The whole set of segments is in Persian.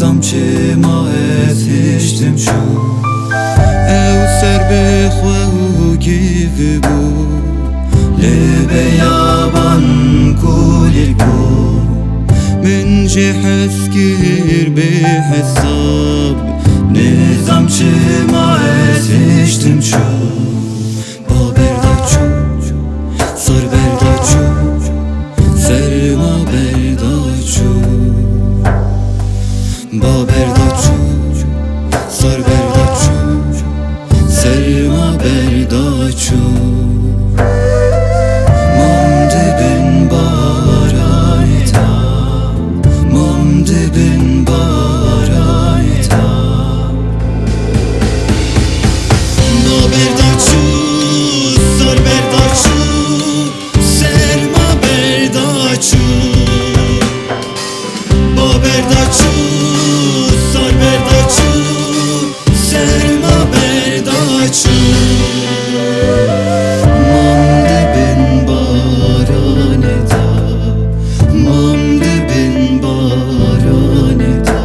نظام چه ماهت هشتم شو او سر بخواه گیو بو لبه یابان کلی کو من جه حسکر به حساب نظام چه ماهت هشتم شو با برداچو سر برداچو سر ما برداچو با برداچو سر برداچو سر ما برداچو ممده بن بارایتا ممده بن بارایتا با برداچو سر برداچو سر ما برداچو با برداچو سر برداچو سر ما برداچو ممده بن بارانتا ممده بن بارانتا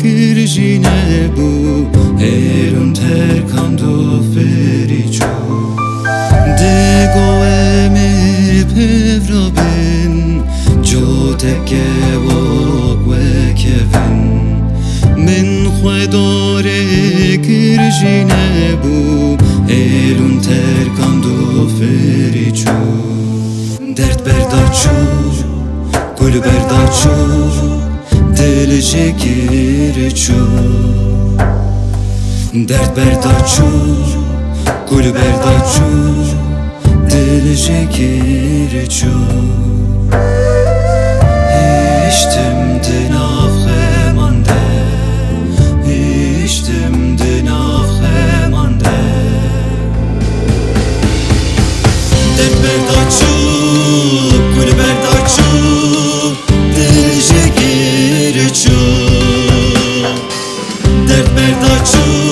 گرژینه بو هرون ترکان دو فریچو دگو امی پورابین جو تکه و کفن من خدار گرژینه بو هرون ترکان دو فریچو درد برداچو گل برداچو دل شکر چو درد برداچو گل برداچو دل شکر چو هشتم دناف خمانده هشتم دناف خمانده درد برداچو گل برداچو دل شکر چو درد برداچو